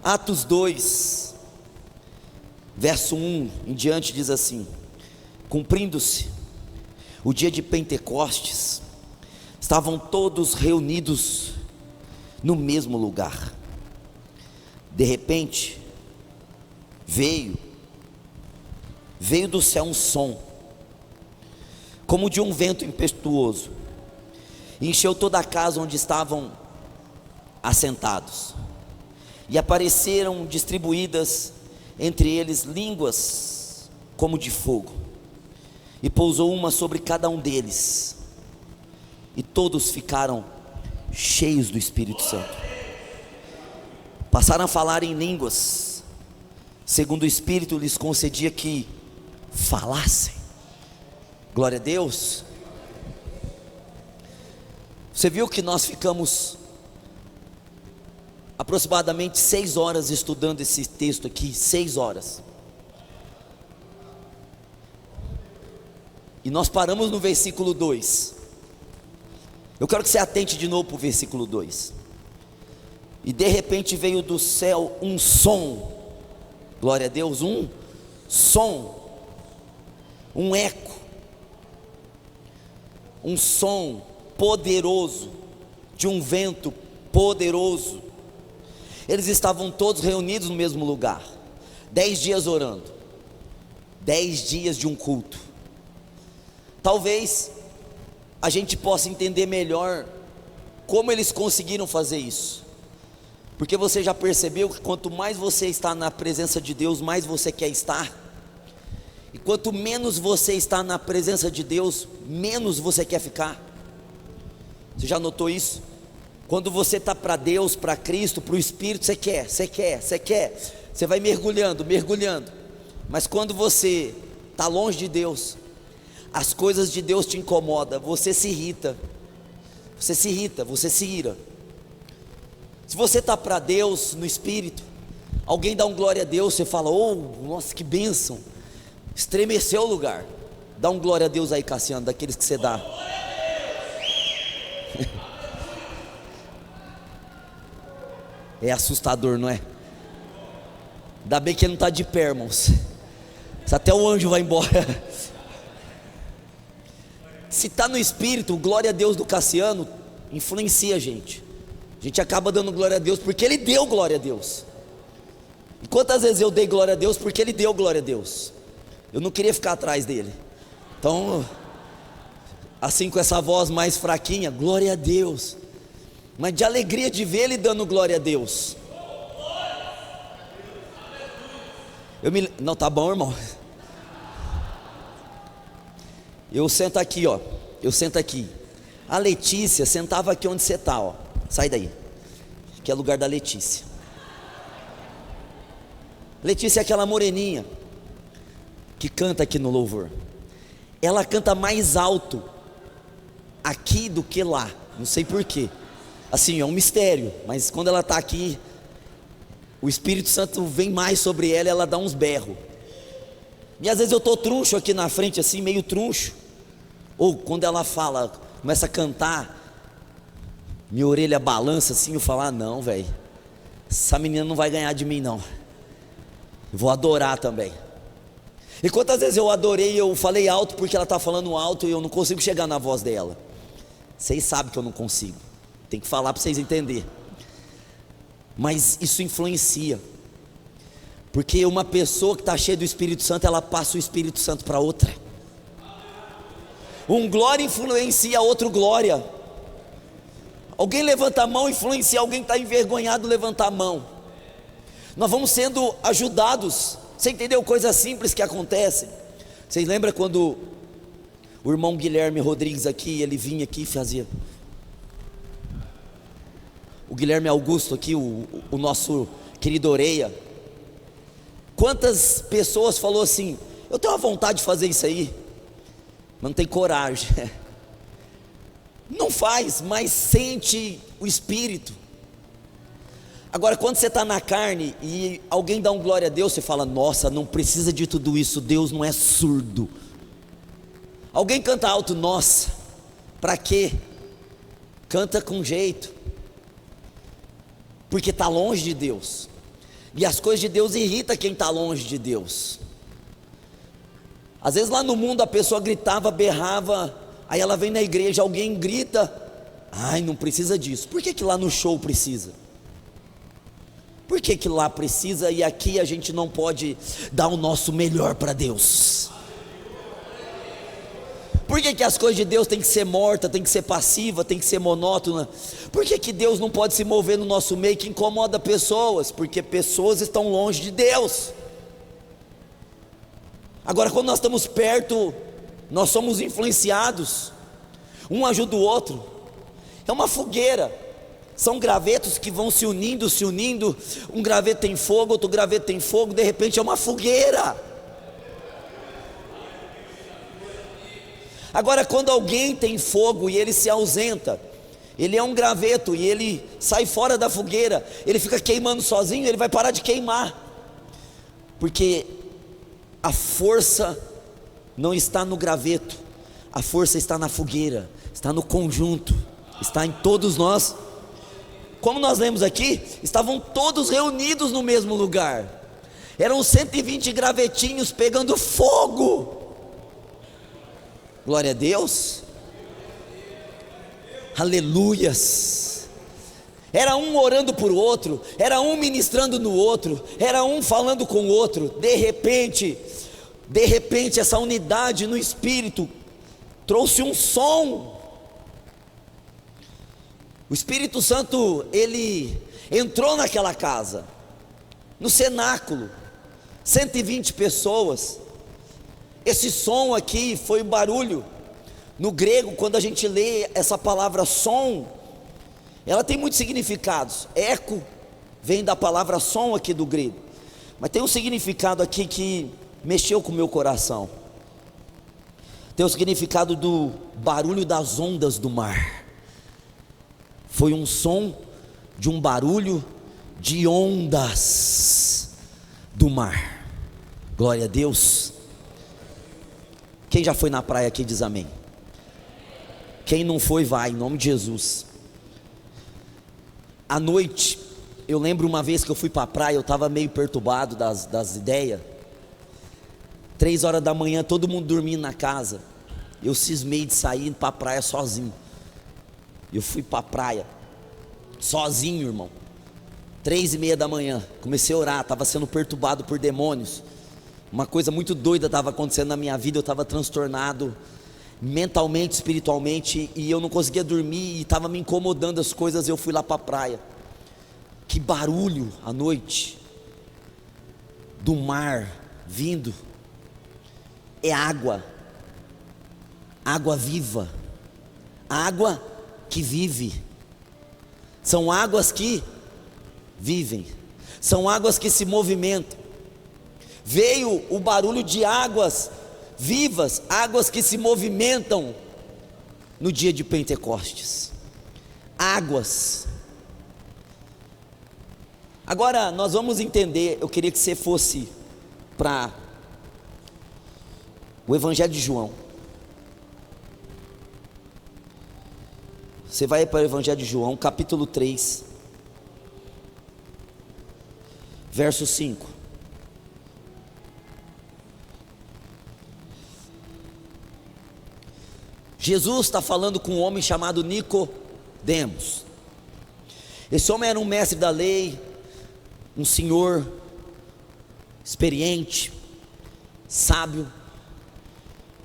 Atos 2, verso 1 em diante diz assim: cumprindo-se o dia de Pentecostes, estavam todos reunidos no mesmo lugar. De repente, veio do céu um som, como de um vento impetuoso, e encheu toda a casa onde estavam assentados, e apareceram distribuídas entre eles línguas como de fogo, e pousou uma sobre cada um deles, e todos ficaram cheios do Espírito Santo, passaram a falar em línguas, segundo o Espírito lhes concedia que falassem. Glória a Deus. Você viu que nós ficamos aproximadamente 6 horas estudando esse texto aqui, 6 horas. E nós paramos no versículo 2. Eu quero que você atente de novo para o versículo 2. E de repente veio do céu um som, glória a Deus, um som, um eco, um som poderoso, de um vento poderoso. Eles estavam todos reunidos no mesmo lugar, 10 dias orando, 10 dias de um culto. Talvez a gente possa entender melhor como eles conseguiram fazer isso, porque você já percebeu que quanto mais você está na presença de Deus, mais você quer estar, e quanto menos você está na presença de Deus, menos você quer ficar. Você já notou isso? Quando você está para Deus, para Cristo, para o Espírito, você quer, você vai mergulhando, mas quando você está longe de Deus, as coisas de Deus te incomodam, você se irrita, você se ira. Se você está para Deus no Espírito, alguém dá um glória a Deus, você fala: oh, nossa, que bênção, estremeceu o lugar. Dá um glória a Deus aí, Cassiano, daqueles que você dá. É assustador, não é? Ainda bem que ele não está de pé, irmãos. Se até o anjo vai embora. Se está no Espírito, o glória a Deus do Cassiano influencia a gente. A gente acaba dando glória a Deus porque ele deu glória a Deus. E quantas vezes eu dei glória a Deus porque ele deu glória a Deus? Eu não queria ficar atrás dele. Então, assim, com essa voz mais fraquinha, glória a Deus, mas de alegria de ver ele dando glória a Deus. Não, tá bom, irmão. Eu sento aqui, ó. A Letícia sentava aqui onde você está, ó. Sai daí, que é lugar da Letícia. Letícia é aquela moreninha que canta aqui no louvor. Ela canta mais alto aqui do que lá, não sei porquê. Assim, é um mistério, mas quando ela está aqui, o Espírito Santo vem mais sobre ela e ela dá uns berros. E às vezes eu estou truncho aqui na frente, assim, meio truncho. Ou quando ela fala, começa a cantar, minha orelha balança assim, eu falo: ah, não, velho, essa menina não vai ganhar de mim, não. Eu vou adorar também. E quantas vezes eu adorei, eu falei alto porque ela está falando alto e eu não consigo chegar na voz dela. Vocês sabem que eu não consigo, tem que falar para vocês entenderem. Mas isso influencia, porque uma pessoa que está cheia do Espírito Santo, ela passa o Espírito Santo para outra. Um glória influencia outro glória. Alguém levanta a mão, influencia alguém que está envergonhado, levantar a mão. Nós vamos sendo ajudados. Você entendeu? Coisa simples que acontece. Vocês lembram quando o irmão Guilherme Rodrigues aqui, ele vinha aqui e fazia... O Guilherme Augusto aqui, o nosso querido Oreia. Quantas pessoas falou assim: eu tenho uma vontade de fazer isso aí, mas não tem coragem. Não faz, mas sente o Espírito. Agora, quando você está na carne e alguém dá um glória a Deus, você fala: nossa, não precisa de tudo isso, Deus não é surdo. Alguém canta alto: nossa, para quê? Canta com jeito, porque está longe de Deus. E as coisas de Deus irritam quem está longe de Deus. Às vezes lá no mundo a pessoa gritava, berrava, aí ela vem na igreja, alguém grita, ai, não precisa disso. Por que lá no show precisa? Por que lá precisa e aqui a gente não pode dar o nosso melhor para Deus? Por que as coisas de Deus tem que ser morta, tem que ser passiva, tem que ser monótona? Por que Deus não pode se mover no nosso meio, que incomoda pessoas? Porque pessoas estão longe de Deus. Agora, quando nós estamos perto, nós somos influenciados, um ajuda o outro, é uma fogueira, são gravetos que vão se unindo, um graveto tem fogo, outro graveto tem fogo, de repente é uma fogueira. Agora, quando alguém tem fogo e ele se ausenta, ele é um graveto e ele sai fora da fogueira, ele fica queimando sozinho, ele vai parar de queimar, porque a força não está no graveto, a força está na fogueira, está no conjunto, está em todos nós. Como nós lemos aqui, estavam todos reunidos no mesmo lugar, eram 120 gravetinhos pegando fogo. Glória a Deus, aleluias. Era um orando por outro, era um ministrando no outro, era um falando com o outro. De repente, essa unidade no Espírito trouxe um som. O Espírito Santo, ele entrou naquela casa, no cenáculo, 120 pessoas. Esse som aqui foi o barulho. No grego, quando a gente lê essa palavra som, ela tem muitos significados. Eco vem da palavra som aqui do grego, mas tem um significado aqui que mexeu com o meu coração. Tem o significado do barulho das ondas do mar. Foi um som de um barulho de ondas do mar. Glória a Deus. Quem já foi na praia aqui diz amém. Quem não foi, vai, em nome de Jesus. À noite, eu lembro uma vez que eu fui para a praia, eu estava meio perturbado das ideias. 3 horas da manhã, todo mundo dormindo na casa. Eu cismei de sair para a praia sozinho. Eu fui para a praia, sozinho, irmão. 3:30 da manhã, comecei a orar, estava sendo perturbado por demônios. Uma coisa muito doida estava acontecendo na minha vida, eu estava transtornado, mentalmente, espiritualmente, e eu não conseguia dormir, e estava me incomodando as coisas, eu fui lá para a praia. Que barulho à noite, do mar vindo, é água, água viva, água que vive, são águas que vivem, são águas que se movimentam. Veio o barulho de águas vivas, águas que se movimentam no dia de Pentecostes. Águas. Agora nós vamos entender, eu queria que você fosse para o Evangelho de João. Você vai para o Evangelho de João, capítulo 3, verso 5. Jesus está falando com um homem chamado Nicodemos. Esse homem era um mestre da lei, um senhor experiente, sábio,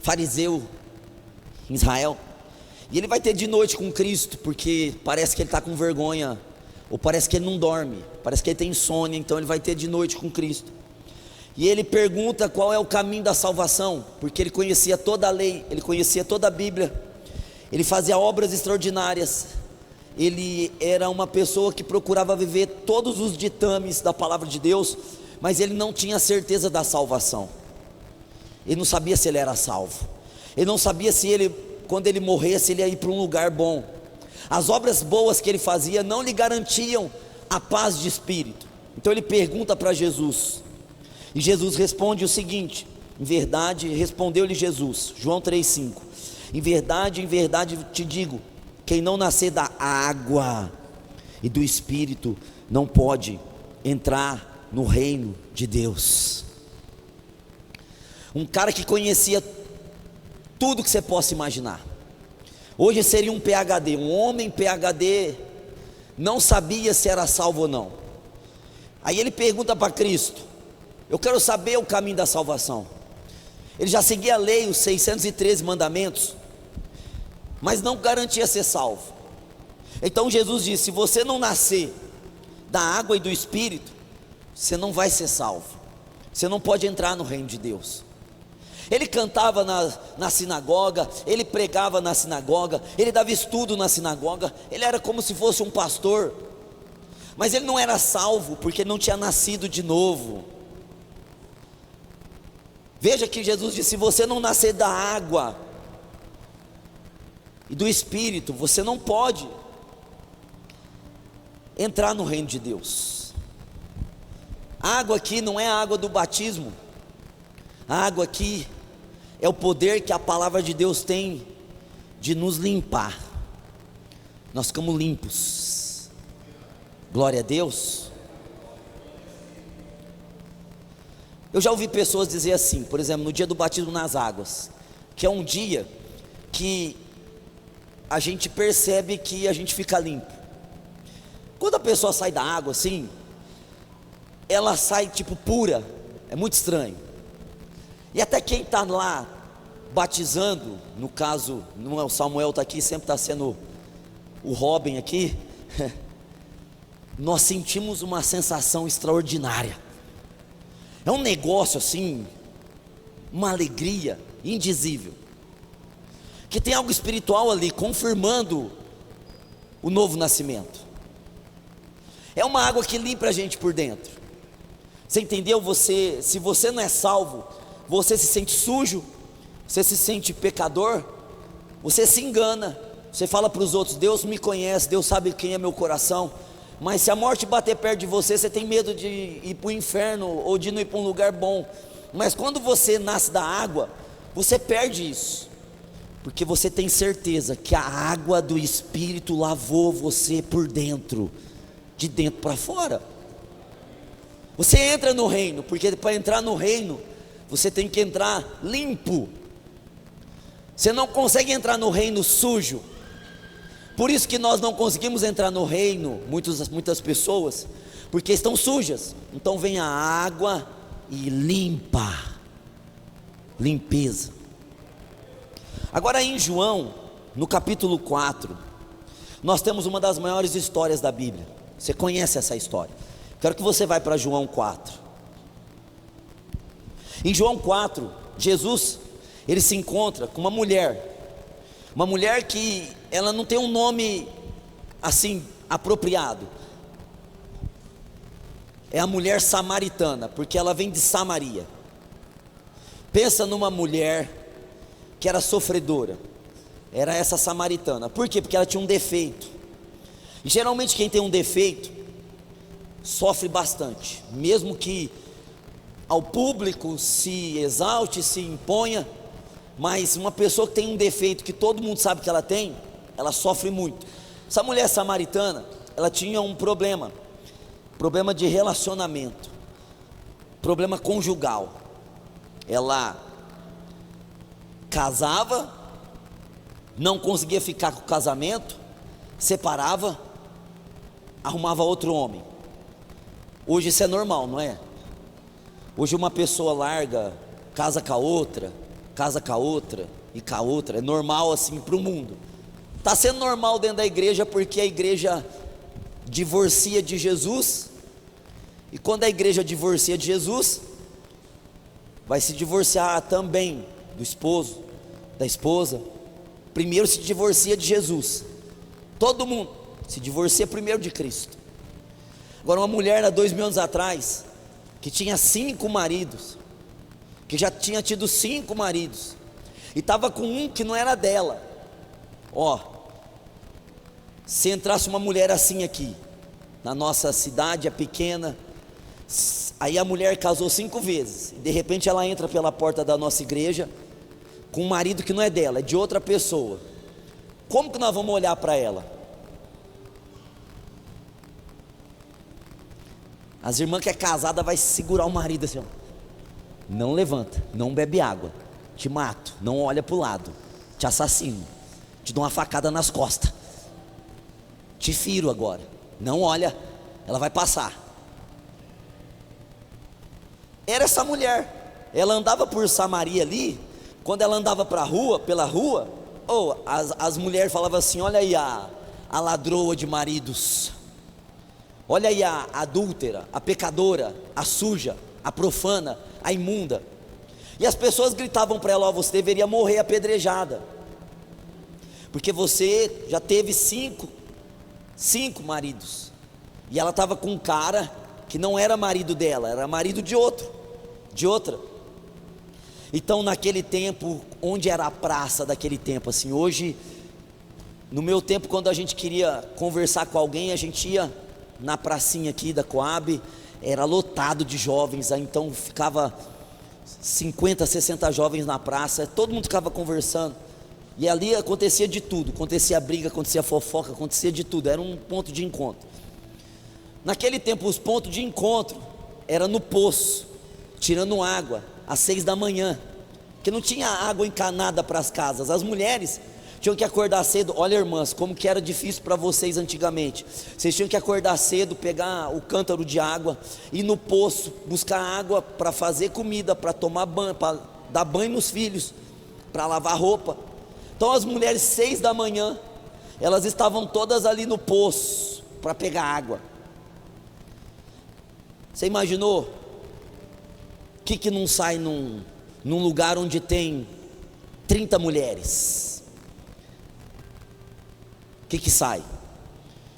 fariseu em Israel. E ele vai ter de noite com Cristo, porque parece que ele está com vergonha, ou parece que ele não dorme, parece que ele tem insônia, então ele vai ter de noite com Cristo. E ele pergunta qual é o caminho da salvação, porque ele conhecia toda a lei, ele conhecia toda a Bíblia, ele fazia obras extraordinárias, ele era uma pessoa que procurava viver todos os ditames da palavra de Deus, mas ele não tinha certeza da salvação, ele não sabia se ele era salvo, ele não sabia se ele, quando ele morresse, ele ia ir para um lugar bom. As obras boas que ele fazia não lhe garantiam a paz de espírito. Então ele pergunta para Jesus, e Jesus responde o seguinte: em verdade, respondeu-lhe Jesus, João 3,5: em verdade te digo, quem não nascer da água e do Espírito não pode entrar no reino de Deus. Um cara que conhecia tudo que você possa imaginar. Hoje seria um PhD, um homem PhD, não sabia se era salvo ou não. Aí ele pergunta para Cristo: eu quero saber o caminho da salvação. Ele já seguia a lei, os 613 mandamentos, mas não garantia ser salvo. Então Jesus disse: se você não nascer da água e do Espírito, você não vai ser salvo, você não pode entrar no reino de Deus. Ele cantava na sinagoga, ele pregava na sinagoga, ele dava estudo na sinagoga, ele era como se fosse um pastor, mas ele não era salvo, porque ele não tinha nascido de novo. Veja que Jesus disse: se você não nascer da água e do Espírito, você não pode entrar no reino de Deus. A água aqui não é a água do batismo, a água aqui é o poder que a palavra de Deus tem de nos limpar. Nós ficamos limpos. Glória a Deus. Eu já ouvi pessoas dizer assim, por exemplo, no dia do batismo nas águas, que é um dia que a gente percebe que a gente fica limpo. Quando a pessoa sai da água assim, ela sai tipo pura, é muito estranho. E até quem está lá batizando, no caso, não é o Samuel está aqui, sempre está sendo o Robin aqui, nós sentimos uma sensação extraordinária. É um negócio assim, uma alegria indizível, que tem algo espiritual ali, confirmando o novo nascimento. É uma água que limpa a gente por dentro. Você entendeu? Se você não é salvo, você se sente sujo, você se sente pecador, você se engana, você fala para os outros: Deus me conhece, Deus sabe quem é meu coração. Mas se a morte bater perto de você, você tem medo de ir para o inferno ou de não ir para um lugar bom. Mas quando você nasce da água, você perde isso, porque você tem certeza que a água do Espírito lavou você por dentro, de dentro para fora. Você entra no reino, porque para entrar no reino, você tem que entrar limpo. Você não consegue entrar no reino sujo. Por isso que nós não conseguimos entrar no reino, muitas pessoas, porque estão sujas. Então vem a água e limpa. Limpeza. Agora em João, no capítulo 4, nós temos uma das maiores histórias da Bíblia. Você conhece essa história? Quero que você vá para João 4. Em João 4, Jesus, ele se encontra com uma mulher que ela não tem um nome assim apropriado. É a mulher samaritana, porque ela vem de Samaria. Pensa numa mulher que era sofredora, era essa samaritana. Por quê? Porque ela tinha um defeito. E geralmente quem tem um defeito sofre bastante, mesmo que ao público se exalte, se imponha. Mas uma pessoa que tem um defeito que todo mundo sabe que ela tem, ela sofre muito. Essa mulher samaritana, ela tinha um problema de relacionamento, problema conjugal. Ela casava, não conseguia ficar com o casamento, separava, arrumava outro homem. Hoje isso é normal, não é? Hoje uma pessoa larga, casa com a outra e com a outra, é normal assim para o mundo. Está sendo normal dentro da igreja, porque a igreja divorcia de Jesus, e quando a igreja divorcia de Jesus, vai se divorciar também do esposo, da esposa. Primeiro se divorcia de Jesus, todo mundo se divorcia primeiro de Cristo. Agora uma mulher há 2000 anos atrás, que tinha 5 maridos, que já tinha tido 5 maridos, e estava com um que não era dela. Se entrasse uma mulher assim aqui, na nossa cidade, é pequena, aí a mulher casou 5 vezes, e de repente ela entra pela porta da nossa igreja, com um marido que não é dela, é de outra pessoa. Como que nós vamos olhar para ela? As irmãs que é casada vai segurar o marido assim, ó. Não levanta, não bebe água, te mato, não olha para o lado, te assassino, te dou uma facada nas costas, te firo agora, não olha, ela vai passar. Era essa mulher, ela andava por Samaria ali. Quando ela andava pela rua, as mulheres falavam assim: olha aí a ladroa de maridos, olha aí a adúltera, a pecadora, a suja, a profana, a imunda. E as pessoas gritavam para ela: ó, você deveria morrer apedrejada, porque você já teve cinco maridos. E ela estava com um cara que não era marido dela, era marido de outra. Então naquele tempo, onde era a praça daquele tempo, assim, hoje, no meu tempo, quando a gente queria conversar com alguém, a gente ia na pracinha aqui da Coab, era lotado de jovens, aí então ficava 50, 60 jovens na praça, todo mundo ficava conversando, e ali acontecia de tudo, acontecia briga, acontecia fofoca, acontecia de tudo, era um ponto de encontro. Naquele tempo os pontos de encontro era no poço, tirando água, às 6 da manhã, porque não tinha água encanada para as casas, as mulheres tinham que acordar cedo. Olha, irmãs, como que era difícil para vocês antigamente. Vocês tinham que acordar cedo, pegar o cântaro de água, ir no poço, buscar água para fazer comida, para tomar banho, para dar banho nos filhos, para lavar roupa. Então as mulheres 6 da manhã, elas estavam todas ali no poço para pegar água. Você imaginou? O que não sai num lugar onde tem 30 mulheres? O que sai?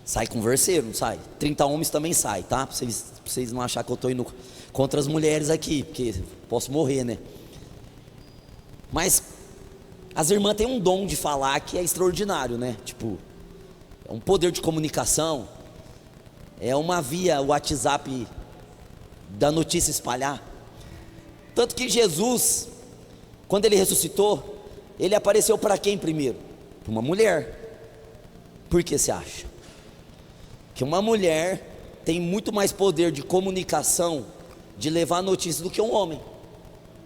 Sai converseiro, não sai? 30 homens também sai, tá? Para vocês não acharem que eu estou indo contra as mulheres aqui, porque posso morrer, né? Mas as irmãs têm um dom de falar que é extraordinário, né? Tipo, é um poder de comunicação, é uma via WhatsApp da notícia espalhar. Tanto que Jesus, quando ele ressuscitou, ele apareceu para quem primeiro? Para uma mulher. Por que você acha? Que uma mulher tem muito mais poder de comunicação, de levar notícia, do que um homem.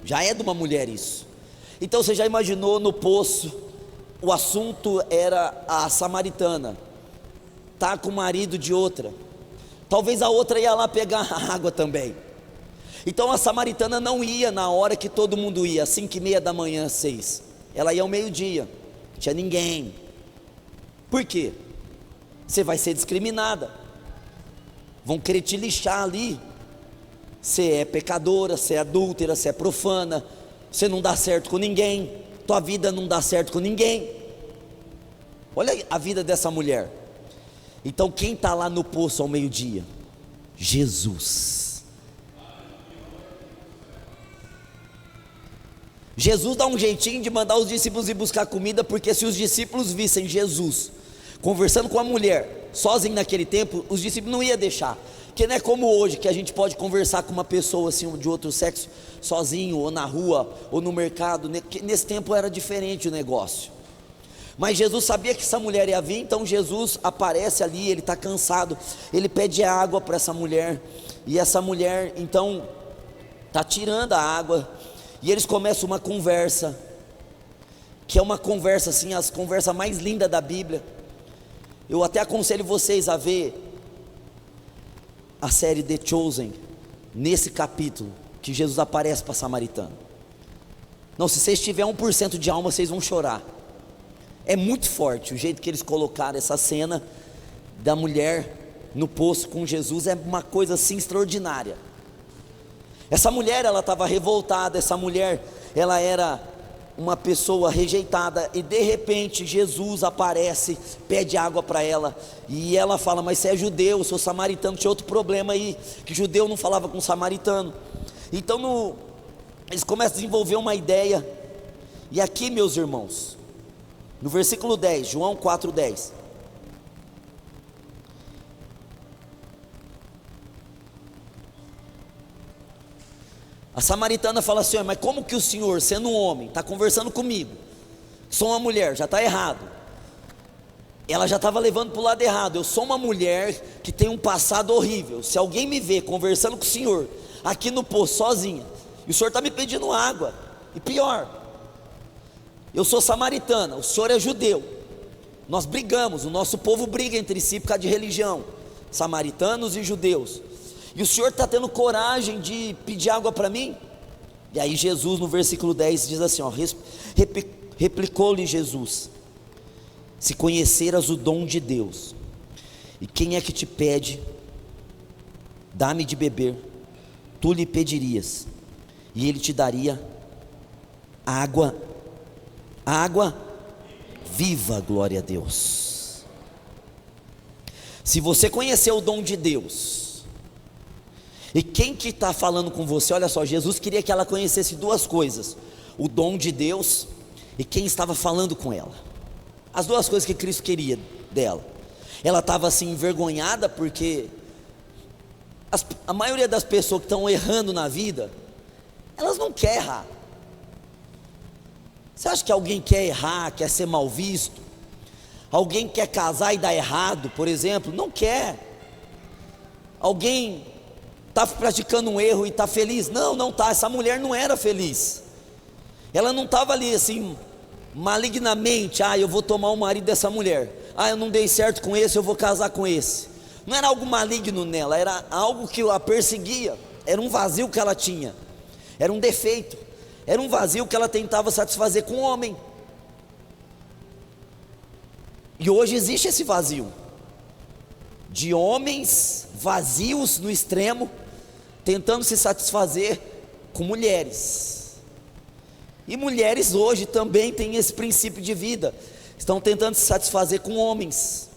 Já é de uma mulher isso. Então você já imaginou no poço, o assunto era a samaritana, tá com o marido de outra, talvez a outra ia lá pegar a água também. Então a samaritana não ia na hora que todo mundo ia, 5:30 da manhã, 6. Ela ia ao meio-dia, não tinha ninguém. Por quê? Você vai ser discriminada, vão querer te lixar ali. Você é pecadora, você é adúltera, você é profana, você não dá certo com ninguém, tua vida não dá certo com ninguém. Olha a vida dessa mulher. Então quem está lá no poço ao meio-dia? Jesus. Jesus dá um jeitinho de mandar os discípulos ir buscar comida, porque se os discípulos vissem Jesus conversando com a mulher sozinho naquele tempo, os discípulos não iam deixar. Porque não é como hoje, que a gente pode conversar com uma pessoa assim, de outro sexo, sozinho, ou na rua, ou no mercado. Nesse tempo era diferente o negócio. Mas Jesus sabia que essa mulher ia vir, então Jesus aparece ali, ele está cansado, ele pede água para essa mulher, e essa mulher então está tirando a água, e eles começam uma conversa, que é uma conversa assim, as conversas mais lindas da Bíblia. Eu até aconselho vocês a ver a série The Chosen, nesse capítulo, que Jesus aparece para a samaritana. Não, se vocês tiverem 1% de alma, vocês vão chorar. É muito forte o jeito que eles colocaram essa cena da mulher no poço com Jesus, é uma coisa assim extraordinária. Essa mulher, ela estava revoltada, essa mulher, ela era uma pessoa rejeitada, e de repente Jesus aparece, pede água para ela, e ela fala: mas você é judeu, eu sou samaritano. Tinha outro problema aí, que judeu não falava com samaritano. Então eles começam a desenvolver uma ideia, e aqui, meus irmãos, no versículo 10, João 4:10, a samaritana fala assim: mas como que o senhor, sendo um homem, está conversando comigo, sou uma mulher, já está errado. ela já estava levando para o lado errado. Eu sou uma mulher que tem um passado horrível. Se alguém me vê conversando com o senhor aqui no poço sozinha, e o senhor está me pedindo água, e pior, eu sou samaritana, o senhor é judeu, nós brigamos, o nosso povo briga entre si por causa de religião, samaritanos e judeus, e o senhor está tendo coragem de pedir água para mim? E aí Jesus no versículo 10 diz assim, replicou-lhe Jesus: se conheceras o dom de Deus, e quem é que te pede, dá-me de beber, tu lhe pedirias, e ele te daria água viva. Glória a Deus. Se você conhecer o dom de Deus, e quem que está falando com você, olha só, Jesus queria que ela conhecesse duas coisas: o dom de Deus e quem estava falando com ela. As duas coisas que Cristo queria dela. Ela estava assim envergonhada porque a maioria das pessoas que estão errando na vida, elas não querem errar. Você acha que alguém quer errar, quer ser mal visto? Alguém quer casar e dar errado, por exemplo? Não quer. Alguém está praticando um erro e está feliz? Não, não está. Essa mulher não era feliz. Ela não estava ali assim malignamente: eu vou tomar o marido dessa mulher, eu não dei certo com esse, eu vou casar com esse. Não era algo maligno nela, era algo que a perseguia, era um vazio que ela tinha, era um defeito, era um vazio que ela tentava satisfazer com o homem. E hoje existe esse vazio, de homens vazios no extremo, tentando se satisfazer com mulheres. E mulheres hoje também têm esse princípio de vida, estão tentando se satisfazer com homens.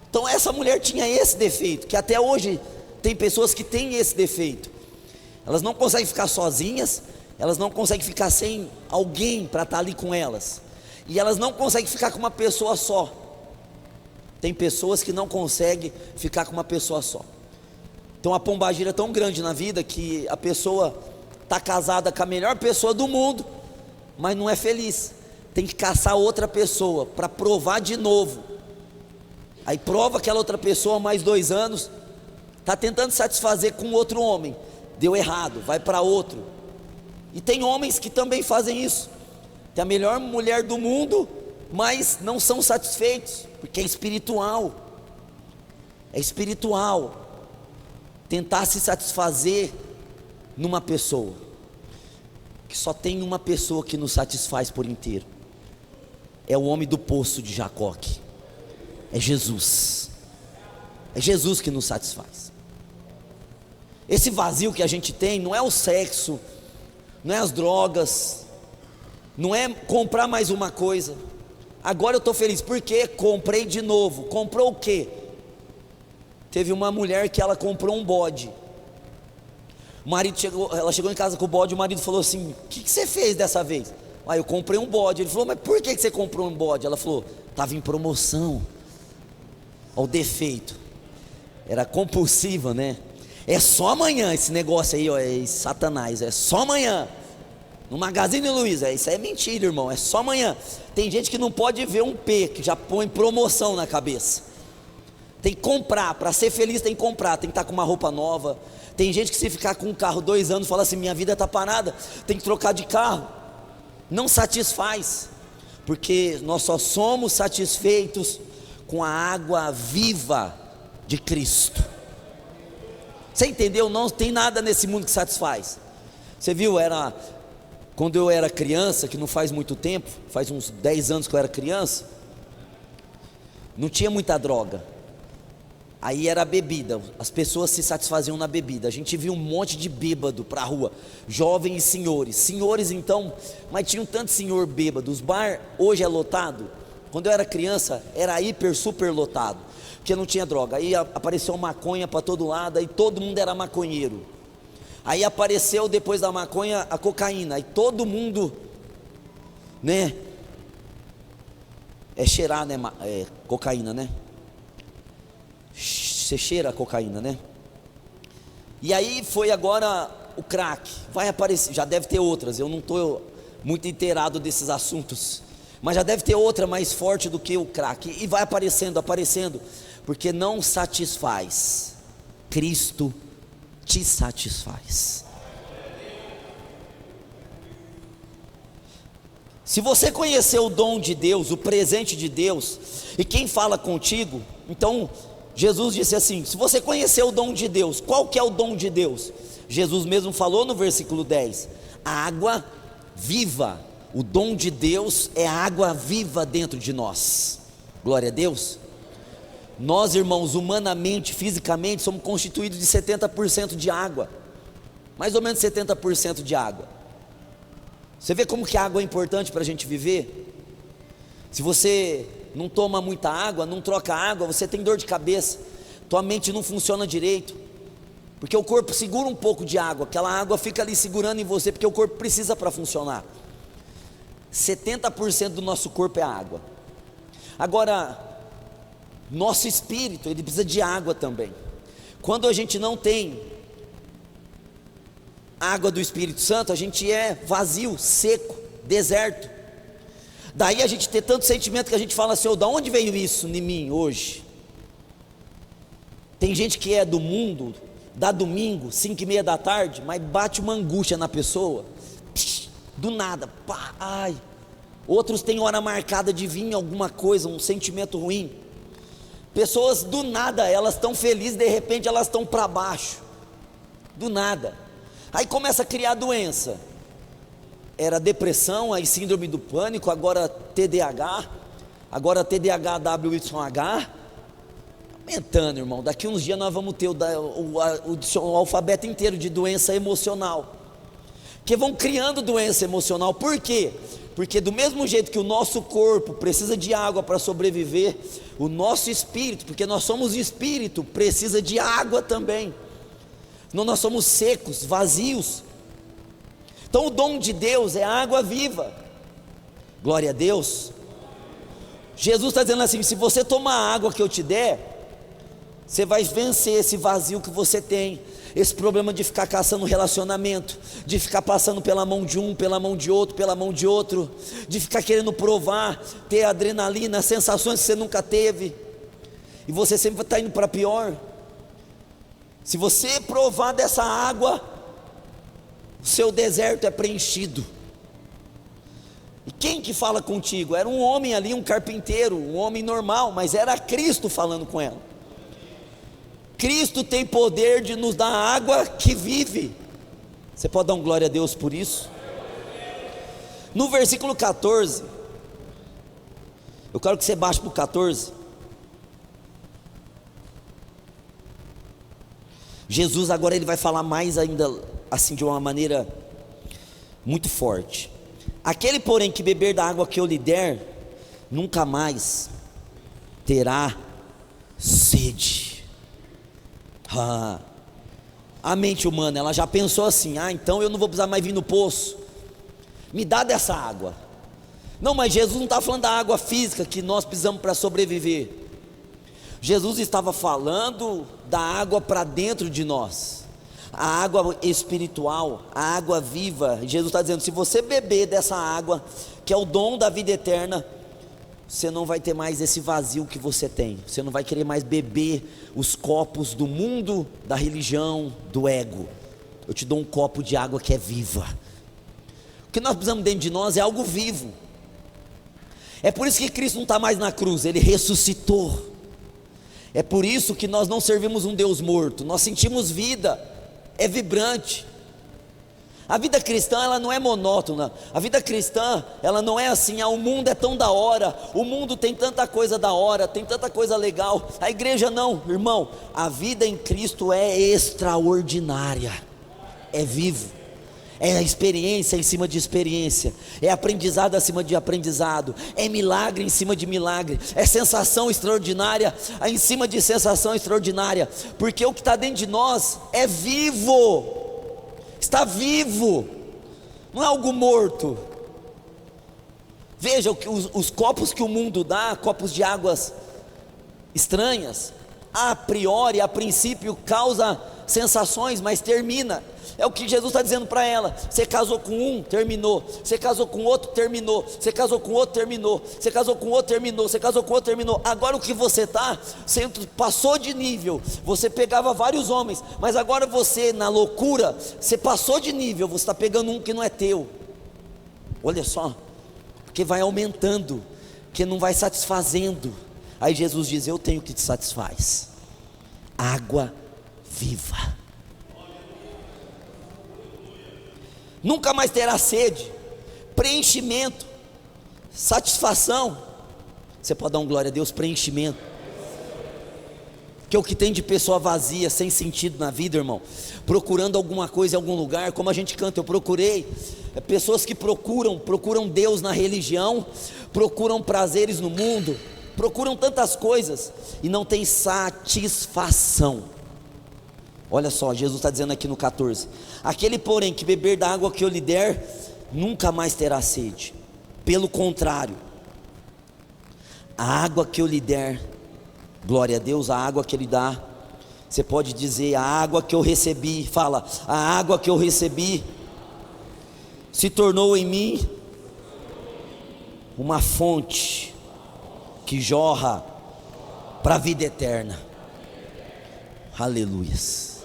Então essa mulher tinha esse defeito, que até hoje tem pessoas que têm esse defeito. Elas não conseguem ficar sozinhas, elas não conseguem ficar sem alguém para estar ali com elas, e elas não conseguem ficar com uma pessoa só. Tem pessoas que não conseguem ficar com uma pessoa só. Então a pombagira é tão grande na vida que a pessoa está casada com a melhor pessoa do mundo, mas não é feliz, tem que caçar outra pessoa para provar de novo. Aí prova aquela outra pessoa mais 2 anos, está tentando satisfazer com outro homem, deu errado, vai para outro. E tem homens que também fazem isso, tem a melhor mulher do mundo, mas não são satisfeitos, porque é espiritual, tentar se satisfazer numa pessoa, que só tem uma pessoa que nos satisfaz por inteiro, é o homem do poço de Jacó, é Jesus que nos satisfaz. Esse vazio que a gente tem não é o sexo, não é as drogas, não é comprar mais uma coisa. Agora eu estou feliz porque comprei de novo. Comprou o quê? Teve uma mulher que ela comprou um bode. O marido ela chegou em casa com o bode, o marido falou assim: o que você fez dessa vez? Eu comprei um bode. Ele falou: mas por que você comprou um bode? Ela falou: estava em promoção. Olha o defeito, era compulsiva, né? É só amanhã esse negócio aí, é Satanás, é só amanhã, no Magazine Luiza. Isso é mentira, irmão, é só amanhã. Tem gente que não pode ver um P, que já põe promoção na cabeça. Tem que comprar, para ser feliz tem que comprar, tem que estar com uma roupa nova. Tem gente que se ficar com um carro 2 anos, fala assim: minha vida está parada, tem que trocar de carro. Não satisfaz, porque nós só somos satisfeitos com a água viva de Cristo. Você entendeu? Não tem nada nesse mundo que satisfaz. Você viu, quando eu era criança, que não faz muito tempo, faz uns 10 anos que eu era criança, não tinha muita droga. Aí era a bebida, as pessoas se satisfaziam na bebida. A gente viu um monte de bêbado para a rua, jovens e senhores então, mas tinha um tanto de senhor bêbado. Os bar hoje é lotado. Quando eu era criança era hiper, super lotado, porque não tinha droga. Aí apareceu maconha para todo lado, aí todo mundo era maconheiro. Aí apareceu depois da maconha a cocaína, aí todo mundo, né, cheirar, né, cocaína, né? Você cheira a cocaína, né? E aí foi agora o crack, vai aparecer, já deve ter outras, eu não estou muito inteirado desses assuntos, mas já deve ter outra mais forte do que o crack, e vai aparecendo, porque não satisfaz, Cristo te satisfaz. Se você conhecer o dom de Deus, o presente de Deus, e quem fala contigo, então Jesus disse assim: se você conhecer o dom de Deus, qual que é o dom de Deus? Jesus mesmo falou no versículo 10, a água viva. O dom de Deus é a água viva dentro de nós. Glória a Deus. Nós, irmãos, humanamente, fisicamente, somos constituídos de 70% de água, mais ou menos 70% de água. Você vê como que a água é importante para a gente viver? Se você não toma muita água, não troca água, você tem dor de cabeça, tua mente não funciona direito, porque o corpo segura um pouco de água, aquela água fica ali segurando em você, porque o corpo precisa para funcionar. 70% do nosso corpo é água. Agora, nosso espírito, ele precisa de água também. Quando a gente não tem água do Espírito Santo, a gente é vazio, seco, deserto. Daí a gente tem tanto sentimento que a gente fala assim: oh, da onde veio isso em mim hoje? Tem gente que é do mundo, dá domingo, 5:30 da tarde, mas bate uma angústia na pessoa, do nada, pá, ai. Outros têm hora marcada de vir alguma coisa, um sentimento ruim. Pessoas do nada, elas estão felizes, de repente elas estão para baixo, do nada. Aí começa a criar doença. Era depressão, aí síndrome do pânico, agora TDAH, agora TDAH-WYH, aumentando, irmão. Daqui uns dias nós vamos ter o alfabeto inteiro de doença emocional, que vão criando doença emocional. Por quê? Porque do mesmo jeito que o nosso corpo precisa de água para sobreviver, o nosso espírito, porque nós somos espírito, precisa de água também. Senão nós somos secos, vazios. Então o dom de Deus é a água viva. Glória a Deus. Jesus está dizendo assim: se você tomar a água que eu te der, você vai vencer esse vazio que você tem, esse problema de ficar caçando relacionamento, de ficar passando pela mão de um, pela mão de outro, pela mão de outro, de ficar querendo provar, ter adrenalina, sensações que você nunca teve, e você sempre está indo para pior. Se você provar dessa água, o seu deserto é preenchido. E quem que fala contigo? Era um homem ali, um carpinteiro, um homem normal, mas era Cristo falando com ela. Cristo tem poder de nos dar água que vive. Você pode dar um glória a Deus por isso? No versículo 14, eu quero que você baixe para o 14. Jesus agora ele vai falar mais ainda, assim, de uma maneira muito forte. Aquele, porém, que beber da água que eu lhe der, nunca mais terá sede. A mente humana, ela já pensou assim: então eu não vou precisar mais vir no poço, me dá dessa água. Não, mas Jesus não está falando da água física que nós precisamos para sobreviver. Jesus estava falando da água para dentro de nós, a água espiritual, a água viva. Jesus está dizendo: se você beber dessa água, que é o dom da vida eterna, você não vai ter mais esse vazio que você tem. Você não vai querer mais beber os copos do mundo, da religião, do ego. Eu te dou um copo de água que é viva. O que nós precisamos dentro de nós é algo vivo. É por isso que Cristo não está mais na cruz, Ele ressuscitou. É por isso que nós não servimos um Deus morto. Nós sentimos vida, é vibrante. A vida cristã, ela não é monótona. A vida cristã, ela não é assim: o mundo é tão da hora, o mundo tem tanta coisa da hora, tem tanta coisa legal. A igreja não, irmão. A vida em Cristo é extraordinária, é vivo, é experiência em cima de experiência, é aprendizado acima de aprendizado, é milagre em cima de milagre, é sensação extraordinária em cima de sensação extraordinária, porque o que está dentro de nós é vivo, está vivo, não é algo morto. Veja os copos que o mundo dá, copos de águas estranhas, a priori, a princípio causa sensações, mas termina, É o que Jesus está dizendo para ela. Você casou com um, terminou. Você casou com outro, terminou. Você casou com outro, terminou. Você casou com outro, terminou. Você casou com outro, terminou. Agora o que você está, você passou de nível. Você pegava vários homens, mas agora você, na loucura, você passou de nível. Você está pegando um que não é teu. Olha só, porque vai aumentando, que não vai satisfazendo. Aí Jesus diz: eu tenho o que te satisfaz, água viva. Nunca mais terá sede, preenchimento, satisfação. Você pode dar um glória a Deus? Preenchimento. Que é o que tem de pessoa vazia, sem sentido na vida, irmão, procurando alguma coisa em algum lugar, como a gente canta, eu procurei. Pessoas que procuram Deus na religião, procuram prazeres no mundo, procuram tantas coisas e não tem satisfação. Olha só, Jesus está dizendo aqui no 14: aquele porém que beber da água que eu lhe der, nunca mais terá sede. Pelo contrário, a água que eu lhe der, glória a Deus, a água que Ele dá, você pode dizer: a água que eu recebi, fala, a água que eu recebi se tornou em mim uma fonte que jorra para a vida eterna. Aleluias.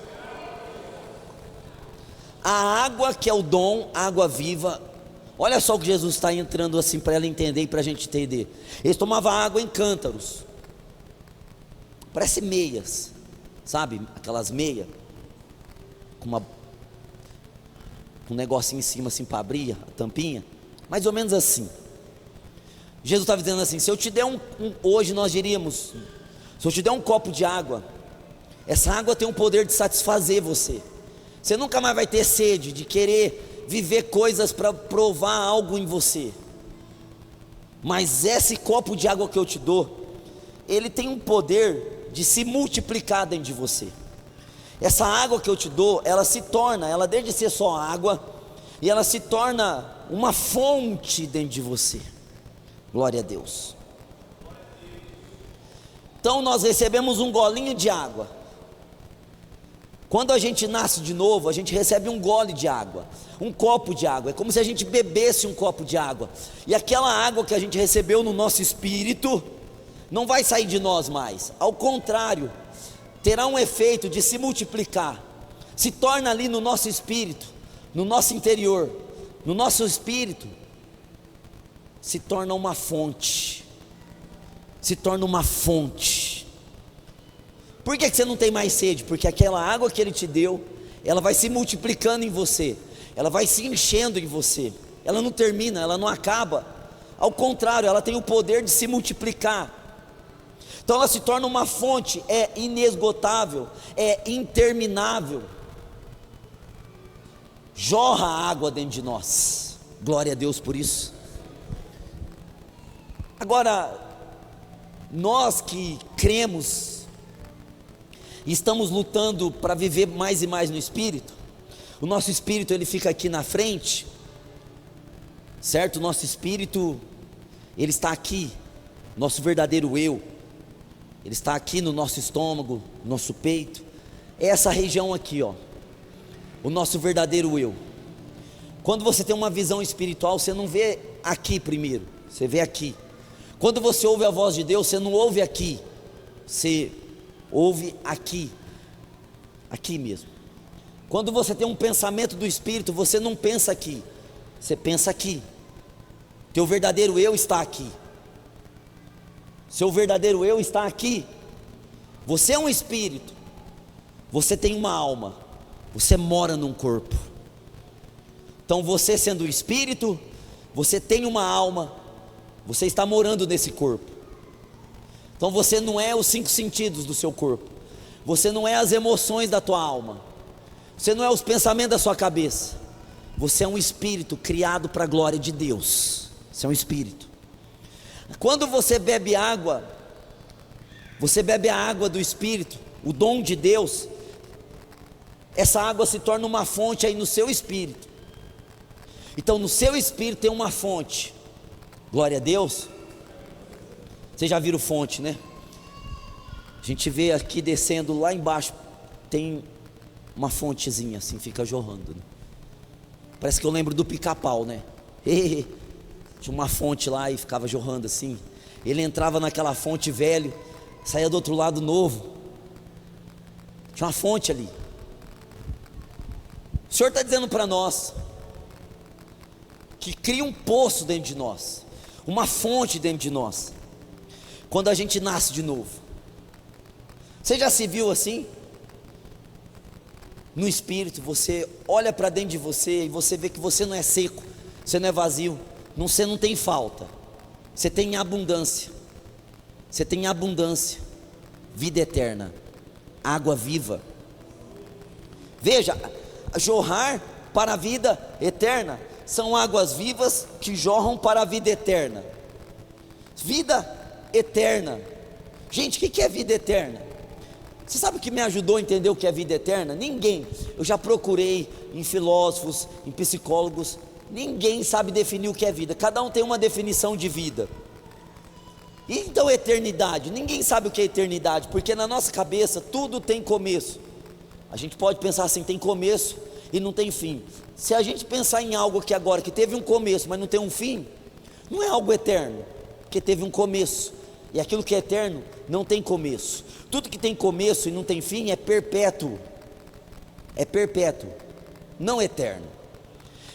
A água que é o dom, água viva. Olha só o que Jesus está entrando assim para ela entender e para a gente entender. Eles tomavam água em cântaros, parece meias, sabe? Aquelas meias com um negocinho em cima assim para abrir a tampinha, mais ou menos assim. Jesus estava dizendo assim: se eu te der hoje nós diríamos, se eu te der um copo de água, essa água tem o poder de satisfazer você. Você nunca mais vai ter sede de querer viver coisas para provar algo em você. Mas esse copo de água que eu te dou, ele tem um poder de se multiplicar dentro de você. Essa água que eu te dou, ela se torna, ela deixa de ser só água, e ela se torna uma fonte dentro de você. Glória a Deus. Então nós recebemos um golinho de água. Quando a gente nasce de novo, a gente recebe um gole de água, um copo de água. É como se a gente bebesse um copo de água. E aquela água que a gente recebeu no nosso espírito não vai sair de nós mais. Ao contrário, terá um efeito de se multiplicar. Se torna ali no nosso espírito, no nosso interior, no nosso espírito, se torna uma fonte. Se torna uma fonte. Por que você não tem mais sede? Porque aquela água que Ele te deu, ela vai se multiplicando em você, ela vai se enchendo em você, ela não termina, ela não acaba, ao contrário, ela tem o poder de se multiplicar. Então ela se torna uma fonte, é inesgotável, é interminável, jorra a água dentro de nós, glória a Deus por isso. Agora, nós que cremos, estamos lutando para viver mais e mais no Espírito. O nosso Espírito, ele fica aqui na frente, certo? O nosso Espírito, ele está aqui, nosso verdadeiro eu, ele está aqui no nosso estômago, no nosso peito, é essa região aqui, ó, o nosso verdadeiro eu. Quando você tem uma visão espiritual, você não vê aqui primeiro, você vê aqui. Quando você ouve a voz de Deus, você não ouve aqui, você ouve aqui, aqui mesmo. Quando você tem um pensamento do Espírito, você não pensa aqui, você pensa aqui. Teu verdadeiro eu está aqui. Seu verdadeiro eu está aqui. Você é um espírito, você tem uma alma, você mora num corpo. Então você sendo um espírito, você tem uma alma, você está morando nesse corpo. Então você não é os 5 sentidos do seu corpo, você não é as emoções da tua alma, você não é os pensamentos da sua cabeça, você é um espírito criado para a glória de Deus. Você é um espírito. Quando você bebe água, você bebe a água do Espírito, o dom de Deus, essa água se torna uma fonte aí no seu espírito. Então no seu espírito tem uma fonte, glória a Deus. Vocês já viram fonte, né? A gente vê aqui descendo lá embaixo, tem uma fontezinha assim, fica jorrando, né? Parece que eu lembro do Pica-Pau, né? Tinha uma fonte lá e ficava jorrando assim. Ele entrava naquela fonte velho, saía do outro lado novo. Tinha uma fonte ali. O Senhor está dizendo para nós que cria um poço dentro de nós, uma fonte dentro de nós, quando a gente nasce de novo. Você já se viu assim? No espírito, você olha para dentro de você e você vê que você não é seco, você não é vazio, você não tem falta, você tem abundância, você tem abundância, vida eterna, água viva. Veja, jorrar para a vida eterna são águas vivas que jorram para a vida eterna. Vida eterna. Gente, o que é vida eterna? Você sabe o que me ajudou a entender o que é vida eterna? Ninguém. Eu já procurei em filósofos, em psicólogos, ninguém sabe definir o que é vida. Cada um tem uma definição de vida. E então eternidade, ninguém sabe o que é eternidade, porque na nossa cabeça tudo tem começo. A gente pode pensar assim, tem começo e não tem fim. Se a gente pensar em algo aqui agora que teve um começo, mas não tem um fim, não é algo eterno, porque teve um começo. E aquilo que é eterno não tem começo. Tudo que tem começo e não tem fim é perpétuo. É perpétuo, não eterno.